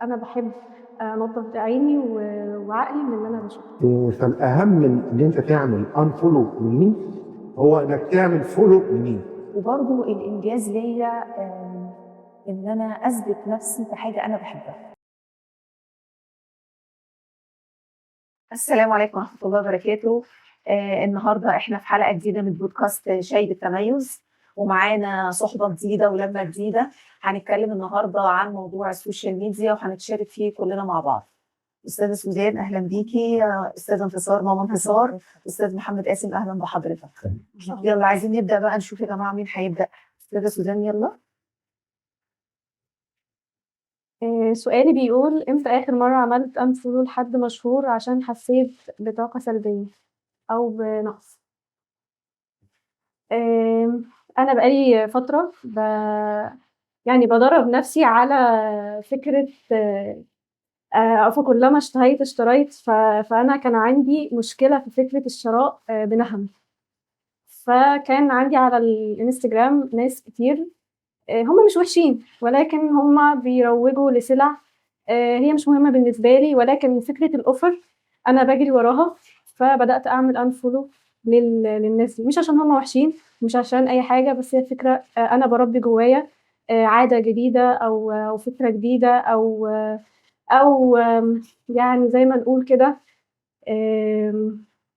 أنا باحب أنضّف عيني وعقلي من اللي أنا باشوفه. فالأهم من إن أنت تعمل unfollow لمين، هو إنك تعمل follow لمين. وبرضه الإنجاز ليّا إن أنا أثبت نفسي في حاجة أنا باحبها. السلام عليكم ورحمة الله وبركاته. النهارده إحنا في حلقة جديدة من بودكاست شاي بالتميز، ومعانا صُحبة جديدة ولمة جديدة. هنتكلم النهارده عن موضوع السوشيال ميديا وهنتشارك فيه كلنا مع بعض. أستاذة سوزان أهلًا بيكِ، أستاذة انتصار ماما انتصار، أستاذ محمد قاسم أهلًا بحضرتك. يالّا عايزين نبدأ بقى نشوف يا جماعة مين هيبدأ. أستاذة سوزان يالّا. سؤالي بيقول إمتى آخر مرّة عملت unfollow لحد مشهور عشان حسّيت بطاقة سلبية أو بنقص؟ أنا بقى لي فترة يعني بادرّب نَفْسي على فكرة فكلما اشتريت فأنا كان عندي مشكلة في فكرة الشراء بنَهَم. فكان عندي على الإنستجرام ناس كتير هُم مش وِحشين، ولكن هُم بيروّجوا لسلع هي مش مهمة بالنسبة لي، ولكن فكرة الoffer أنا باجري وراها، فبدأت أعمل unfollow للناس دي، مش عشان هُم وِحشين، مش عشان أي حاجة، بس هي الفكرة أنا باربّي جوايا عادة جديدة أو فكرة جديدة أو يعني زي ما نقول كده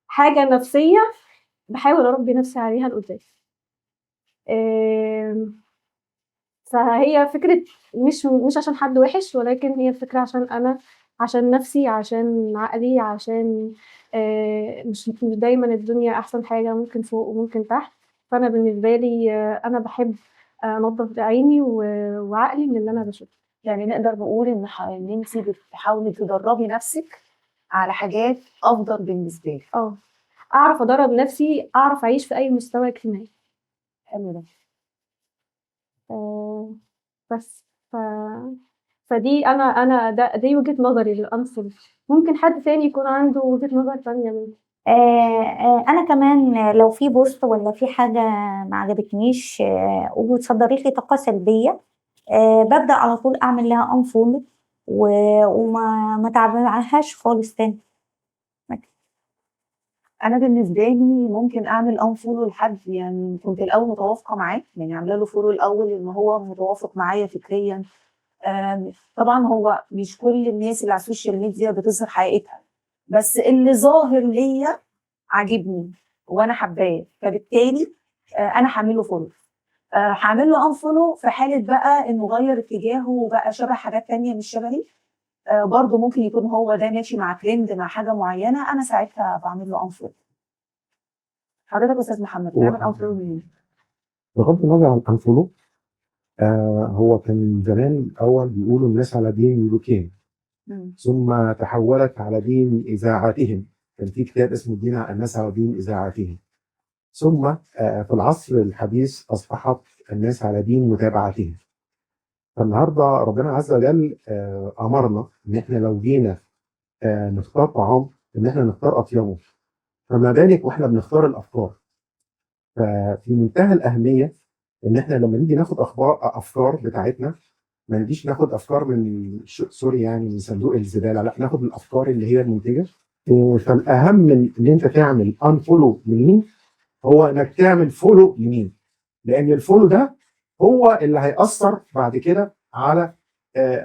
حاجة نفسية باحاول أربّي نفسي عليها لقدّام. آمم فهي فكرة مش عشان حد وِحِش، ولكن هي الفكرة عشان أنا، عشان نَفْسي، عشان عقلي، عشان مش دايمًا الدنيا أحسن حاجة، ممكن فوق وممكن تحت. فأنا بالنسبة لي أنا باحب أنضّف عيني وعقلي من اللي أنا باشوفه. يعني نقدر نقول إن أنتِ بتحاولي تدرّبي نَفْسِك على حاجات أفضل بالنسبة لِك. أعرف أدرّب نَفْسي، أعرف أعيش في أي مستوى اجتماعي. حلو ده. آآ بس ف فدي دي وجهة نظري للأنفل. ممكن حد تاني يكون عنده وجهة نظر تانية مني. أنا كمان لو في بوست والّا في حاجة ما عجبتنيش وصدّرت لي طاقة سلبية، بابدأ على طول أعمل لها unfollow وما أتابعهاش خالص تاني. أنا بالنسبة لي ممكن أعمل unfollow لحد يعني كنت الأول متوافقة معاه، يعني عاملة له follow الأول إن هو متوافق معايا فكريًا. طبعًا هو مش كل الناس اللي على السوشيال ميديا بتظهر حقيقتها، بس اللي ظاهر ليّا عاجبني وأنا حاباه، فبالتالي أنا هاعمل له follow. هاعمل له unfollow في حالة بقى إنه غيّر اتجاهه وبقى شبه حاجات تانية مش شبهي. برضه ممكن يكون هو ده ماشي مع trend مع حاجة معيّنة، أنا ساعتها باعمل له unfollow. حضرتك يا أستاذ محمد بتعمل unfollow لمين؟ بغض النظر عن unfollow، هو كان زمان الأول بيقولوا الناس على دين ملوكهم، ثم تحولت على دين إذاعاتهم. كان في كتاب اسمه الناس على دين إذاعاتهم. ثم في العصر الحديث أصبحت الناس على دين متابعتهم. فالنهارده ربنا عز وجل أمرنا إن إحنا لو جينا نختار طعام إن إحنا نختار أطيبه، فما بالك وإحنا بنختار الأفكار. ففي منتهى الأهمية إن إحنا لما نيجي ناخد أفكار بتاعتنا، ما نجيش ناخد أفكار من سوري يعني من صندوق الزبالة، لا ناخد الأفكار اللي هي المنتجة. فالأهم من إن أنت تعمل unfollow لمين، هو إنك تعمل follow لمين، لأن الfollow ده هو اللي هيأثر بعد كده على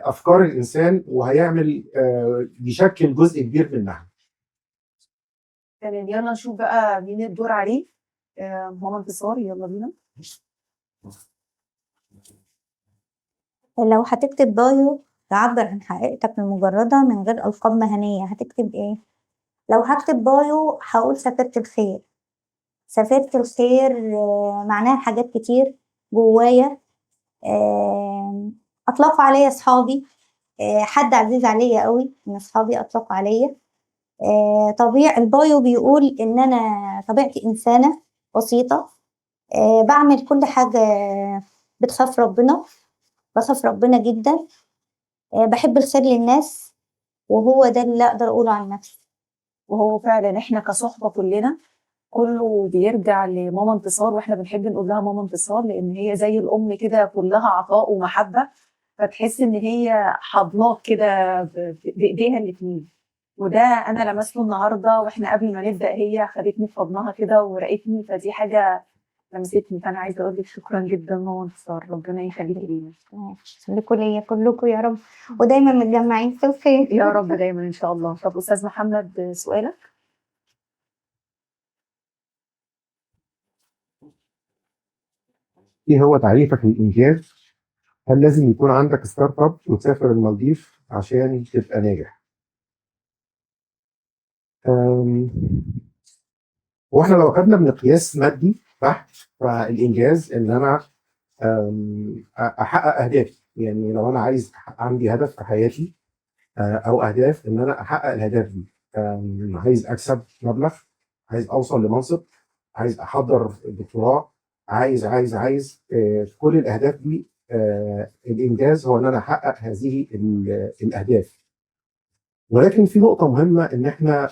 أفكار الإنسان، وهيعمل يشكل جزء كبير منها. تمام، يالّا نشوف بقى مين الدور عليه. ماما انتصار يالّا بينا. لو هتكتب bio تعبّر عن حقيقتك المجردة من غير ألقاب مهنية، هتكتب إيه؟ لو هاكتب bio هاقول سافرت الخير. سافرت الخير معناها حاجات كتير جوايا، أطلقوا عليَّ صحابي، حد عزيز عليَّ أوي من أصحابي أطلقوا عليَّ. البايو بيقول إن أنا طبيعتي إنسانة بسيطة، باعمل كل حاجة بتخاف ربنا، باخاف ربنا جدًا، باحب الخير للناس، وهو ده اللي أقدر أقوله عن نفسي. وهو فعلًا إحنا كصُحبة كلنا كله بيرجع لماما انتصار، وإحنا بنحب نقول لها ماما انتصار لإن هي زي الأم كده كلها عطاء ومحبة. فتحس ان هي حضناك كده بايديها الاتنين. وده انا لمسته النهارده واحنا قبل ما نبدا، هي خدتني في حضنها كده ورقتني، فدي حاجه لمستني. فانا عايزه اقول لك شكرا جدا ماما انتصار، ربنا يخليكي لينا. لكم ليا كلكم يا رب، ودايما متجمعين في الخير يا رب دايما ان شاء الله. طب استاذ محمد سؤالك. ايه هو تعريفك للانجاز؟ هل لازم يكون عندك ستارت اب وتسافر المالديف عشان تبقى ناجح؟ أم، واحنا لو خدنا بمقياس مادي بحت، فالانجاز ان انا احقق اهدافي. يعني لو انا عايز عندي هدف في حياتي، او اهداف ان انا احقق الاهداف دي. عايز اكسب مبلغ، عايز اوصل لمنصب، عايز احضر دكتوراه، عايز كل الاهداف دي. الانجاز هو ان انا احقق هذه الاهداف. ولكن في نقطه مهمه ان احنا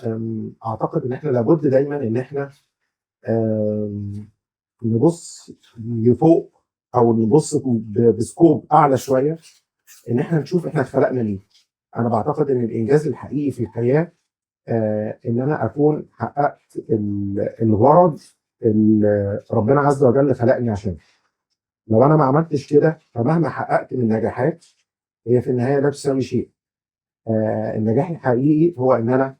اعتقد ان احنا لابد دايما ان احنا نبص لفوق، او نبص بسكوب اعلى شويه، ان احنا نشوف احنا اتخلقنا ليه. انا بعتقد ان الانجاز الحقيقي في الحياه ان انا اكون حققت الغرض اللي ربنا عز وجل خلقني عشانه. لو انا ما عملتش كده، فمهما حققت من نجاحات هي في النهايه لا تساوي شيء. النجاح الحقيقي هو ان انا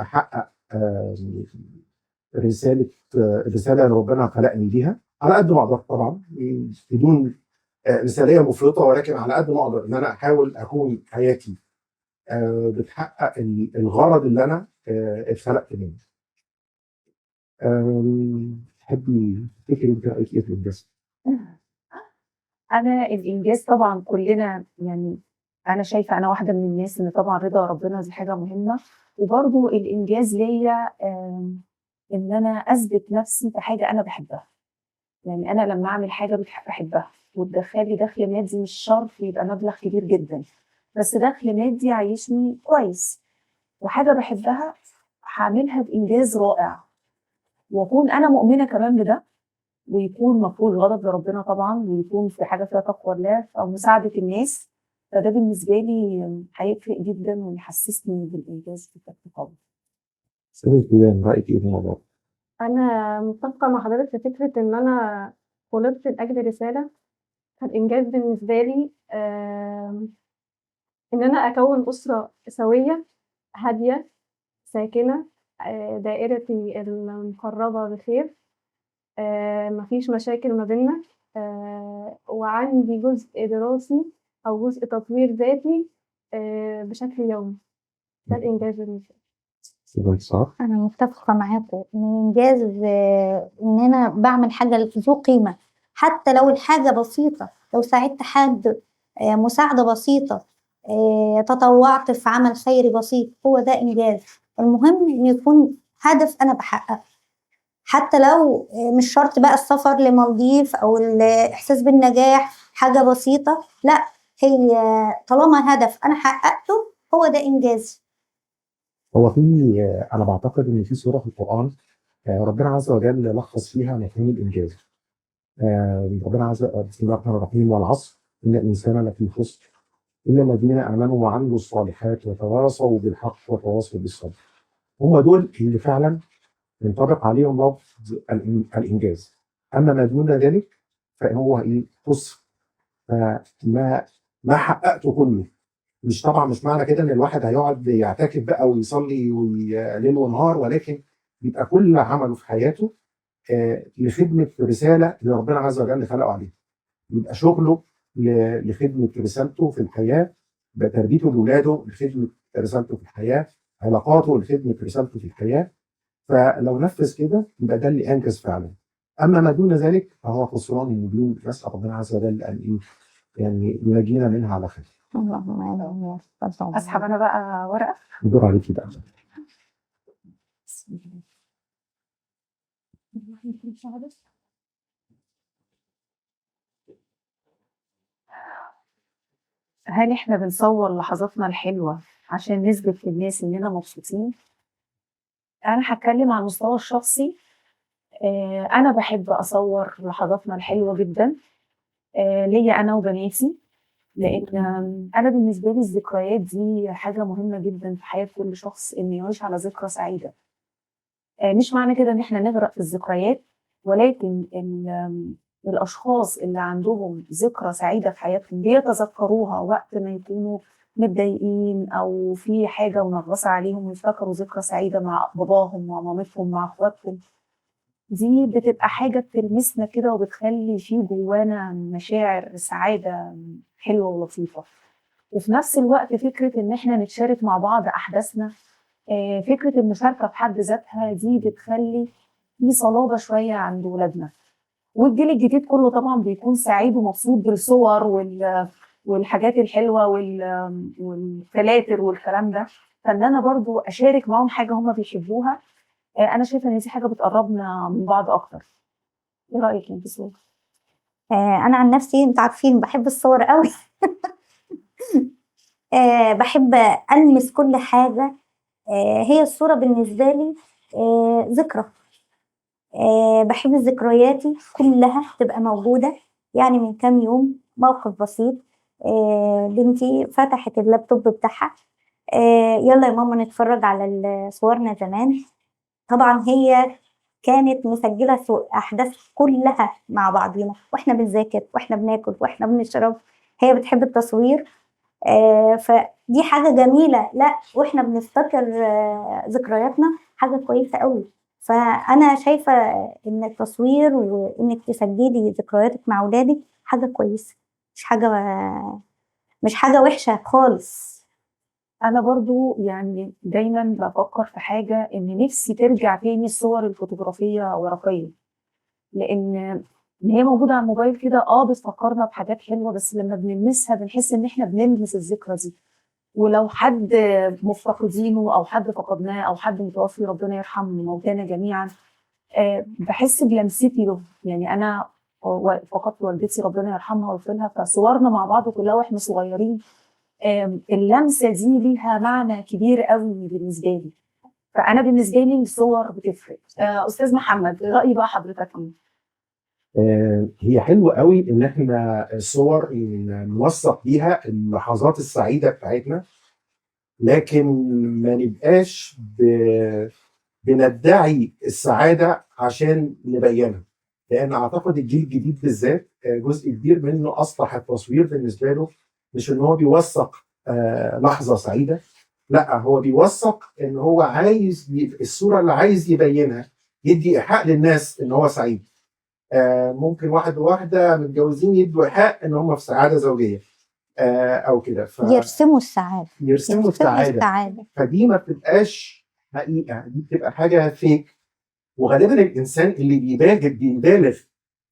احقق رساله رساله ربنا خلقني بيها على قد ما اقدر، طبعا بدون مثاليه مفرطه، ولكن على قد ما اقدر ان انا احاول اكون حياتي بتحقق الغرض اللي انا اتخلقت منه. تحبي تفتكري انت رايك ايه في الانجاز؟ انا الانجاز طبعا كلنا يعني، انا شايفه انا واحده من الناس ان طبعا رضا ربنا دي حاجه مهمه. وبرضو الانجاز ليا ان انا اثبت نفسي في حاجه انا بحبها. يعني انا لما اعمل حاجه بحبها وتدخلي دخل مادي، مش شرط يبقى مبلغ كبير جدا، بس دخل مادي يعيشني كويس وحاجه بحبها، هعملها بانجاز رائع. واكون انا مؤمنه كمان بده، ويكون مفروض غضب لربنا طبعا، ويكون في حاجه فيها تقوى الله او مساعده الناس. فده بالنسبه لي هيفرق جدا ويحسسني بالانجاز بشكل قوي. سيدي سلام، رايك ايه في الموضوع؟ أنا متفقة مع حضرتك في فكرة إن أنا خُلقت لأجل رسالة. فالإنجاز بالنسبة لي إن أنا أكوّن أسرة سوية، هادية، ساكنة، دائرتي المقرّبة بخير، ما فيش مشاكل ما بيننا، وعندي جزء دراسي أو جزء تطوير ذاتي بشكل يومي. ده الإنجاز بالنسبة لي. سيدي صح؟ أنا متفقة معاكم إن الإنجاز إن أنا بعمل حاجة ذو قيمة، حتى لو الحاجة بسيطة، لو ساعدت حد مساعدة بسيطة، تطوعت في عمل خيري بسيط، هو ده إنجاز. المهم إن يكون هدف أنا بحققه، حتى لو مش شرط بقى السفر لمالديف أو الإحساس بالنجاح، حاجة بسيطة، لأ، هي طالما هدف أنا حققته هو ده إنجاز. هو في انا بعتقد ان في سوره في القران ربنا عز وجل لخص فيها مفهوم الانجاز. ربنا عز وجل بسم الله الرحمن الرحيم: والعصر ان الانسان لفي خسر الا الذين امنوا وعملوا الصالحات وتواصوا بالحق وتواصوا بالصبر. هم دول اللي فعلا ينطبق عليهم لفظ الانجاز. اما ما دون ذلك فهو ايه؟ خسر. ما حققته كله. مش طبعا مش معنى كده ان الواحد هيقعد يعتكف بقى ويصلي ليل ونهار، ولكن يبقى كل عمله في حياته لخدمه رساله اللي ربنا عز وجل خلقه عليها. يبقى شغله لخدمه رسالته في الحياه، تربيته لاولاده لخدمه رسالته في الحياه، علاقاته لخدمه رسالته في الحياه. فلو نفذ كده يبقى ده اللي انجز فعلا. اما ما دون ذلك فهو خسران مبين. نسال ربنا عز وجل ان ايه؟ يعني ينجينا منها على خير. اللهم آمين. اسحب انا بقى ورقه. ندور عليكي بقى. هل احنا بنصور لحظاتنا الحلوه عشان نثبت للناس اننا مبسوطين؟ انا هتكلم على المستوى الشخصي. انا بحب اصور لحظاتنا الحلوه جدا، ليا انا وبناتي. لان انا بالنسبه لي الذكريات دي حاجه مهمه جدا في حياه كل شخص، انه يعيش على ذكرى سعيده. مش معنى كده ان احنا نغرق في الذكريات، ولكن الاشخاص اللي عندهم ذكرى سعيده في حياتهم بيتذكروها وقت ما يكونوا متضايقين او في حاجه منغصه عليهم، ويفتكروا ذكرى سعيده مع باباهم مع مامتهم مع اخواتهم. دي بتبقى حاجه بتلمسنا كده وبتخلي في جوانا مشاعر سعاده حلوه ولطيفه. وفي نفس الوقت فكره ان احنا نتشارك مع بعض احداثنا، فكره المشاركه في حد ذاتها دي بتخلي في صلابه شويه عند ولادنا. والجيل الجديد كله طبعا بيكون سعيد ومبسوط بالصور والحاجات الحلوه والفلاتر والكلام ده. فان انا برضو اشارك معاهم حاجه هم بيحبوها، انا شايفه ان دي حاجه بتقربنا من بعض اكتر. ايه رايك انت سوى؟ انا عن نفسي انت عارفين بحب الصور قوي. بحب ألمس كل حاجة. هي الصورة بالنسبة لي ذكرى. بحب ذكرياتي كلها تبقى موجودة. يعني من كام يوم موقف بسيط، بنتي فتحت اللابتوب بتاعها، يلا يا ماما نتفرج على صورنا زمان. طبعا هي كانت مسجلة أحداث كلها مع بعضينا، واحنا بنذاكر واحنا بناكل واحنا بنشرب. هي بتحب التصوير، فدي حاجة جميلة. لا واحنا بنفتكر ذكرياتنا حاجة كويسة قوي. فأنا شايفة إن التصوير وإنك تسجلي ذكرياتك مع أولادك حاجة كويسة، مش حاجة وحشة خالص. انا برضو يعني دايما بفكر في حاجه، ان نفسي ترجع تاني الصور الفوتوغرافيه ورقيه، لان هي موجوده على الموبايل كده بتفكرنا بحاجات حلوه، بس لما بنلمسها بنحس ان احنا بنلمس الذكرى دي. ولو حد مفتقدينه او حد فقدناه او حد متوفي، ربنا يرحم موتانا جميعا، بحس بلمستي له. يعني انا فقدت والدتي ربنا يرحمها ويغفر لها، فصورنا مع بعض كلها واحنا صغيرين، اللمسه دي ليها معنى كبير قوي بالنسبه لي. فانا بالنسبه لي الصور بتفرق. استاذ محمد، راي بقى حضرتك ايه؟ هي حلوة قوي ان احنا الصور نوثق بيها اللحظات السعيدة بتاعتنا، لكن ما نبقاش بندعي السعادة عشان نبينها. لان اعتقد الجيل الجديد بالذات جزء كبير منه اصبح التصوير بالنسبة له مش ان هو بيوثق لحظة سعيدة، لا هو بيوثق ان هو عايز الصورة اللي عايز يبينها يدي ايحاء للناس ان هو سعيد. ممكن واحد وواحدة متجوزين يدوا إيحاء إن هم في سعادة زوجية أو كده، يرسموا السعادة. يرسموا السعادة. فدي ما بتبقاش حقيقة، دي بتبقى حاجة فيك. وغالبا الإنسان اللي بيبالغ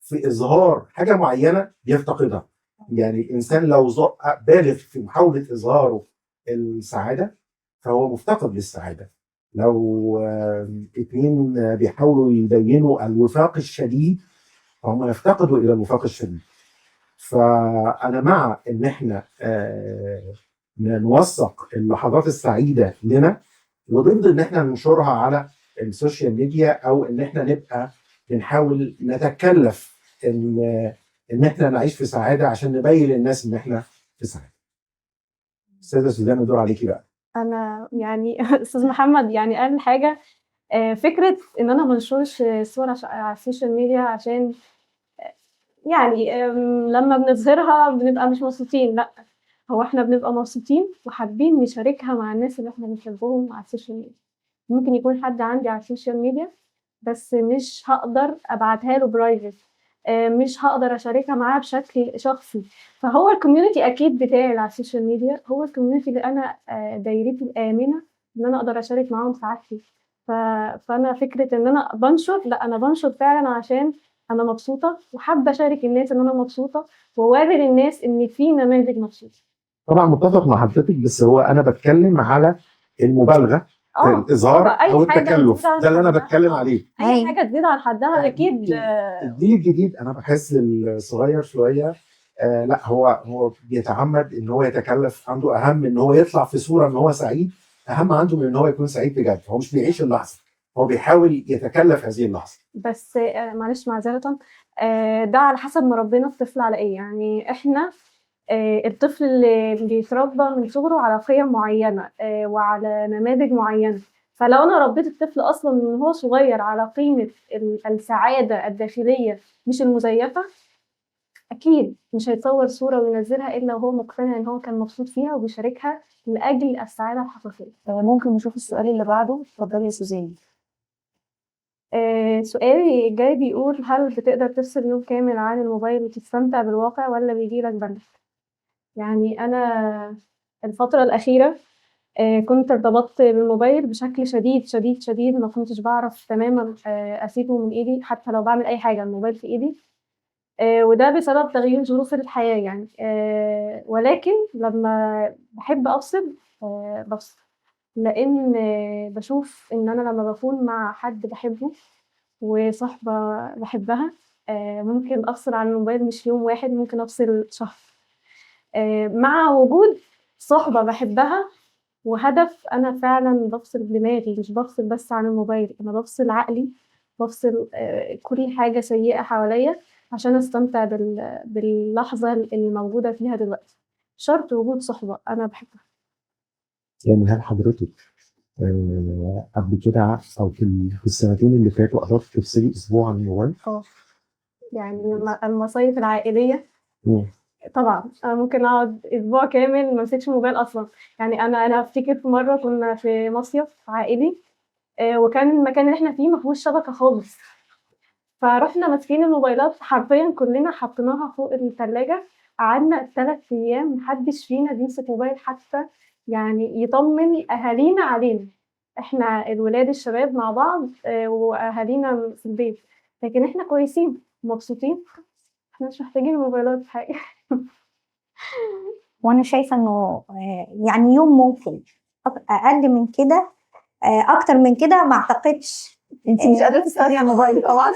في إظهار حاجة معينة بيفتقدها. يعني الإنسان لو بالغ في محاولة إظهاره السعادة فهو مفتقد للسعادة. لو اتنين بيحاولوا يبينوا الوفاق الشديد هم يفتقدوا الى الوفاق الشديد. فانا مع ان احنا نوثق اللحظات السعيده لنا، وضد ان احنا ننشرها على السوشيال ميديا، او ان احنا نبقى بنحاول نتكلف ان احنا نعيش في سعاده عشان نبين للناس ان احنا في سعاده. استاذه سوزان الدور عليكي بقى. انا يعني استاذ محمد يعني قال حاجه، فكره ان انا ما انشرش صور على السوشيال ميديا عشان يعني لما بنظهرها بنبقى مش مبسوطين. لا، هو احنا بنبقى مبسوطين وحابين نشاركها مع الناس اللي احنا بنحبهم على السوشيال ميديا. ممكن يكون حد عندي على السوشيال ميديا بس مش هقدر ابعتها له برايفت، مش هقدر اشاركها معاه بشكل شخصي. فهو الكوميونتي اكيد بتاعي على السوشيال ميديا هو الكوميونتي اللي انا دايرتي الامنه ان انا اقدر اشارك معاهم سعادتي. فانا فكره ان انا بنشر، لا انا بنشر فعلا عشان انا مبسوطه وحابه اشارك الناس ان انا مبسوطه واوري الناس ان في نماذج مبسوطه. طبعا متفق مع حضرتك، بس هو انا بتكلم على المبالغه في الاظهار او التكلف، ده اللي انا بتكلم عليه. اي حاجه تزيد عن حدها اكيد. الجيل الجديد انا بحس الصغير شويه لا هو بيتعمد ان هو يتكلف، عنده اهم ان هو يطلع في صوره ان هو سعيد، اهم عنده من ان هو يكون سعيد بجد. هو مش بيعيش اللحظه، هو بيحاول يتكلف هذه اللحظه. بس معلش معذره، ده على حسب ما ربنا الطفل على ايه. يعني احنا الطفل اللي بيتربى من صغره على قيم معينة وعلى نماذج معينة، فلو أنا ربيت الطفل أصلا من هو صغير على قيمة السعادة الداخلية مش المزيفة، أكيد مش هيصور صورة وينزلها إلا وهو مقتنع إن هو كان مبسوط فيها وبيشاركها لأجل السعادة الحقيقية. ممكن نشوف السؤال اللي بعده؟ اتفضلي يا سوزان. سؤالي الجاي بيقول: هل بتقدر تفصل يوم كامل عن الموبايل وتستمتع بالواقع ولا بيجيلك برد؟ يعني أنا الفترة الأخيرة كنت ارتبطت بالموبايل بشكل شديد شديد شديد، ما كنتش بعرف تماما أسيبه من إيدي، حتى لو بعمل أي حاجة الموبايل في إيدي. وده بسبب تغيير ظروف الحياة يعني. ولكن لما بحب أفصل بفصل، لأن بشوف إن أنا لما بكون مع حد بحبه وصاحبة بحبها ممكن أفصل عن الموبايل مش يوم واحد، ممكن أفصل شهر مع وجود صاحبة بحبها وهدف. أنا فعلا بفصل دماغي، مش بفصل بس عن الموبايل، أنا بفصل عقلي، بفصل كل حاجة سيئة حواليا عشان أستمتع باللحظة اللي موجودة فيها دلوقتي. شرط وجود صحبة أنا بحبها. يعني هل حضرتك قبل كده أو في السنتين اللي فاتوا قدرت تفصلي أسبوع عن الموبايل؟ يعني المصايف العائلية مم. طبعا أنا ممكن أقعد أسبوع كامل ما أمسكش موبايل أصلا. يعني أنا أفتكر في مرة كنا في مصيف عائلي وكان المكان اللي احنا فيه مفيهوش شبكة خالص، فرحنا ماسكين الموبايلات حرفيا كلنا حطيناها فوق التلاجة، قعدنا 3 أيام محدش فينا بيمسك موبايل حتى يعني يطمن أهالينا علينا. احنا الولاد الشباب مع بعض وأهالينا في البيت، لكن احنا كويسين مبسوطين، احنا مش محتاجين الموبايلات في حاجة. وانا شايفه انه يعني يوم ممكن اقل من كده، اكتر من كده ما اعتقدش. انت مش قادره تستغني عن الموبايل طبعا.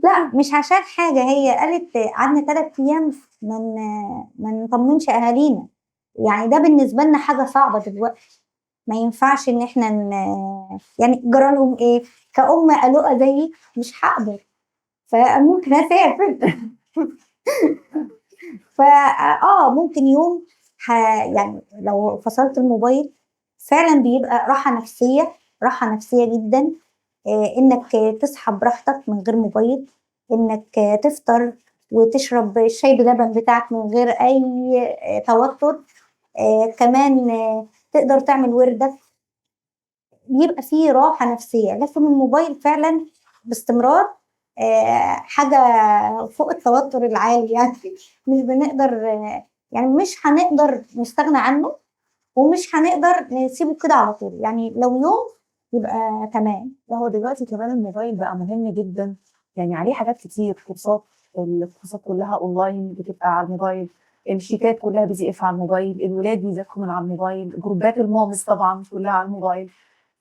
لا مش عشان حاجه، هي قالت قعدنا 3 ايام ما نطمنش اهالينا، يعني ده بالنسبه لنا حاجه صعبه دلوقتي. ما ينفعش ان احنا يعني جرى لهم ايه كأم قلقه زيي مش هقدر، فممكن اسافر. ممكن يوم يعني لو فصلت الموبايل فعلا بيبقى راحة نفسية جدا. انك تصحى براحتك من غير موبايل، انك تفطر وتشرب الشاي بلبن بتاعك من غير اي توتر. كمان تقدر تعمل وردك، بيبقى فيه راحة نفسية. لكن الموبايل فعلا باستمرار حاجة فوق التوتر العالي، يعني مش بنقدر يعني مش هنقدر نستغنى عنه ومش هنقدر نسيبه كده على طول، يعني لو يوم يبقى تمام. هو دلوقتي كمان الموبايل بقى مهم جدا، يعني عليه حاجات كتير، كورسات، الكورسات كلها اونلاين بتبقى على الموبايل، الشيتات كلها بي دي اف على الموبايل، الولاد بيذاكروا من على الموبايل، جروبات المامز طبعا كلها على الموبايل.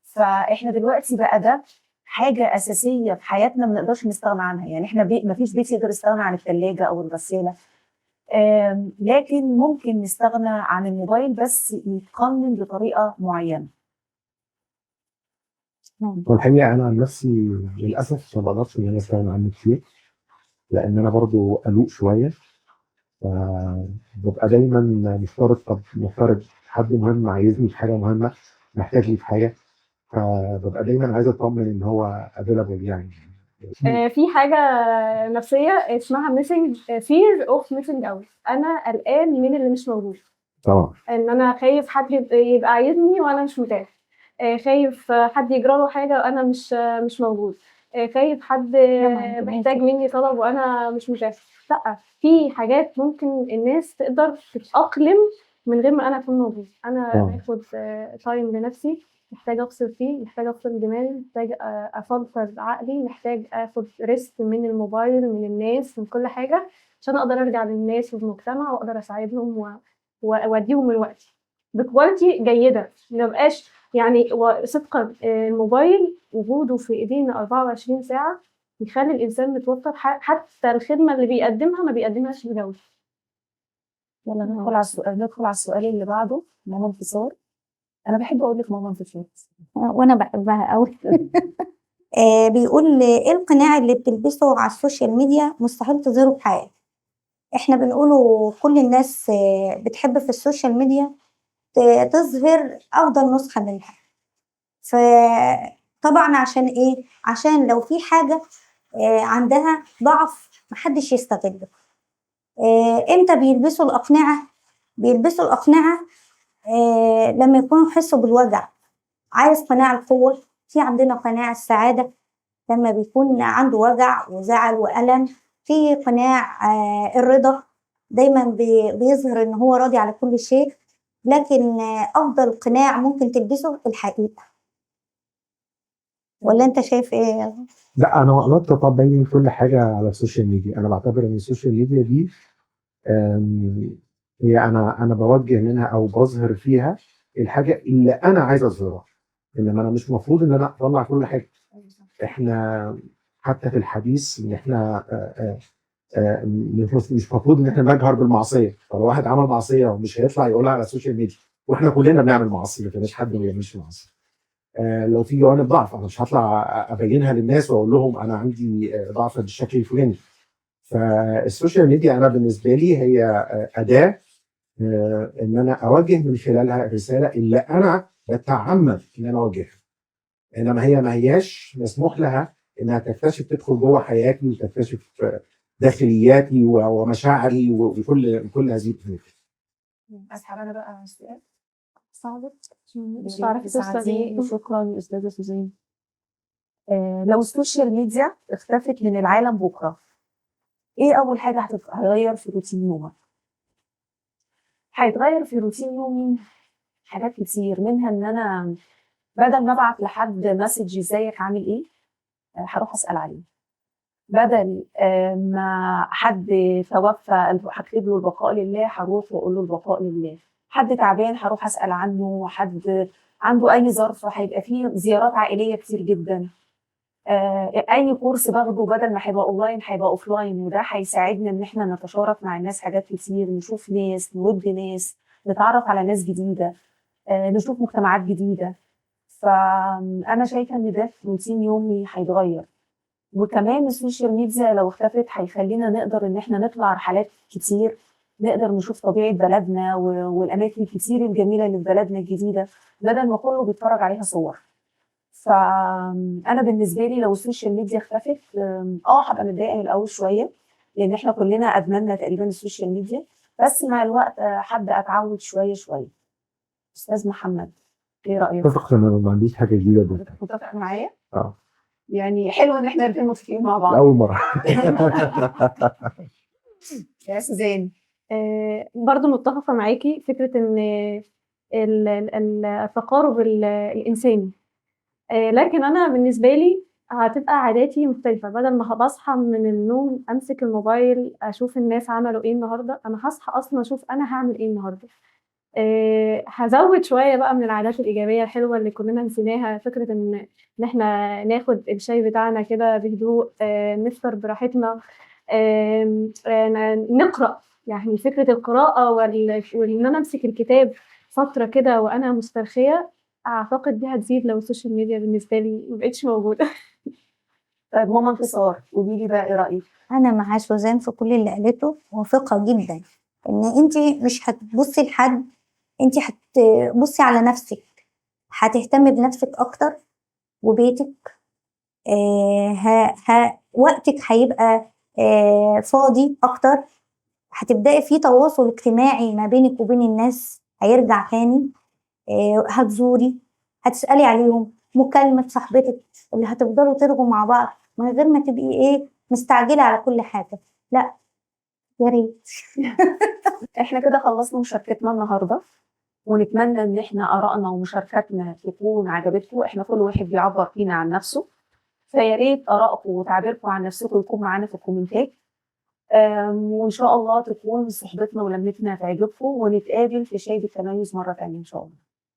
فاحنا دلوقتي بقى ده حاجه اساسيه في حياتنا ما نقدرش نستغنى عنها. يعني احنا ما فيش بيت يقدر يستغنى عن الثلاجه او الغساله، لكن ممكن نستغنى عن الموبايل بس يتقنن بطريقه معينه. والحقيقة أنا عن نفسي للأسف ما بقدرش إن أنا أستغنى عنه كتير، لأن أنا برضو قلوق شوية، فببقى دايما مفترض حد مهم عايزني في حاجة مهمة، محتاجني في حاجة، فببقى دايما عايز أطمن إن هو available يعني. في حاجة نفسية اسمها fear of missing out. أنا قلقان من اللي مش موجود، طبعا إن أنا خايف حد يبقى عايزني وأنا مش متاح، خايف حد يجرى له حاجة وأنا مش موجود، خايف حد محتاج مني طلب وأنا مش متاح. لأ، في حاجات ممكن الناس تقدر تتأقلم من غير ما أنا أكون موجود. أنا باخد تايم لنفسي، محتاجة أفصل فيه، محتاجة أفصل دماغي، محتاجة أفلتر عقلي، محتاج آخد ريست من الموبايل، من الناس، من كل حاجة، عشان أقدر أرجع للناس والمجتمع وأقدر أساعدهم وأديهم من وقتي بكواليتي جيدة. ميبقاش يعني صدقا الموبايل وجوده في إيدينا 24 ساعة يخلي الإنسان متوتر، حتى الخدمة اللي بيقدمها ما بيقدمهاش بجودة. يلا ندخل على السؤال اللي بعده. ماما انتصار، انا بحب اقول لك ماما انتصار وانا بحبها قوي. بيقول ايه القناع اللي بتلبسه على السوشيال ميديا مستحيل تظهره في حياتك؟ احنا بنقوله كل الناس بتحب في السوشيال ميديا تظهر افضل نسخة منها. فطبعا عشان ايه؟ عشان لو في حاجة عندها ضعف محدش يستغله. امتى بيلبسوا الأقنعة؟ بيلبسوا الأقنعة لما يكونوا يحسوا بالوجع. عايز قناع القوة، في عندنا قناع السعادة لما بيكون عنده وجع وزعل وألم. في قناع الرضا، دايما بيظهر ان هو راضي على كل شيء. لكن أفضل قناع ممكن تلبسه الحقيقة. ولا انت شايف ايه؟ لا، انا ببين كل حاجه على السوشيال ميديا. انا بعتبر ان السوشيال ميديا دي هي انا بوجه منها او بظهر فيها الحاجه اللي انا عايز اظهرها، انما انا مش المفروض ان انا اطلع كل حاجه. احنا حتى في الحديث ان احنا مش المفروض ان احنا نجهر بالمعصيه. فلو واحد عمل معصيه ومش هيطلع يقولها على السوشيال ميديا، واحنا كلنا بنعمل معصيه، مفيش حد ما بيعملش معصيه. لو في جوانب ضعف انا مش هطلع ابينها للناس واقول لهم انا عندي ضعف بالشكل الفلاني. فالسوشيال ميديا انا بالنسبه لي هي اداه ان انا اوجه من خلالها الرساله اللي انا بتعمد ان انا اوجهها، انما هي ما هياش مسموح لها انها تكتشف تدخل جوه حياتي وتكتشف داخلياتي ومشاعري وكل هذه الامور. اسحب انا بقى السؤال. صعبت مش عارفة تساعديني. شكرا استاذه سوزان. لو السوشيال ميديا اختفت من العالم بكره، ايه اول حاجه هتغير في روتين يومك؟ هيتغير في روتين يومي حاجات كتير، منها ان انا بدل ما ابعت لحد مسج ازيك عامل ايه، هروح اسال عليه. بدل ما حد توفى هكتب له البقاء لله، هروح واقول له البقاء لله. حد تعبان هروح اسال عنه. حد عنده اي ظرف هيبقى فيه زيارات عائليه كتير جدا. اي كورس باخده بدل ما هيبقى اونلاين هيبقى اوفلاين، وده هيساعدنا ان احنا نتشارك مع الناس حاجات كتير، نشوف ناس، نود ناس، نتعرف على ناس جديده، نشوف مجتمعات جديده. فانا شايفه ان ده في روتين يومي هيتغير. وكمان السوشيال ميديا لو اختفت هيخلينا نقدر ان احنا نطلع رحلات كتير، نقدر نشوف طبيعه بلدنا والاماكن الكتير الجميله اللي في بلدنا الجديده، بدل ما كله بيتفرج عليها صور. فانا بالنسبه لي لو السوشيال ميديا اختفت هبقى متضايقه من الاول شويه، لان احنا كلنا ادمنا تقريبا السوشيال ميديا، بس مع الوقت هبدا اتعود شويه شويه. استاذ محمد ايه رايك؟ اتفق ان انا ما عنديش حاجه جديده دي. متفق معايا؟ اه يعني حلو ان احنا الاثنين متفقين مع بعض. اول مره. يا سوزان. برضو متفقة معاكي فكرة ان التقارب الإنساني. لكن أنا بالنسبة لي هتبقى عاداتي مختلفة. بدل ما بصحى من النوم أمسك الموبايل أشوف الناس عملوا إيه النهاردة، أنا هصحى أصلا أشوف أنا هعمل إيه النهاردة. هزود شوية بقى من العادات الإيجابية الحلوة اللي كلنا نسيناها. فكرة إن إحنا ناخد الشاي بتاعنا كده بهدوء، نفطر براحتنا، نقرأ. يعني فكرة القراءة وإن أنا أمسك الكتاب فترة كده وأنا مسترخية، أعتقد دي هتزيد لو السوشيال ميديا بالنسبة لي مبقتش موجودة. طيب ماما انتصار، قولي لي بقى ايه رايك؟ انا مع سوزان في كل اللي قالته، واثقه جدا ان انت مش هتبصي لحد، انت هتبصي على نفسك، هتهتمي بنفسك اكتر وبيتك. وقتك هيبقى فاضي اكتر، هتبداي في تواصل اجتماعي ما بينك وبين الناس هيرجع تاني. هتزوري، هتسالي عليهم، مكالمه صاحبتك اللي هتفضلوا ترغوا مع بعض من غير ما تبقي مستعجله على كل حاجه. لا يا ريت. احنا كده خلصنا مشاركتنا النهارده، ونتمنى ان احنا ارائنا ومشاركاتنا تكون عجبتكم. احنا كل واحد بيعبر فينا عن نفسه، فيا ريت ارائكم وتعبيركم عن نفسكم يكون معانا في الكومنتات. وان شاء الله تكون صحبتنا ولمتنا تعجبكم، ونتقابل في شاي بالتميز مره ثانيه ان شاء الله.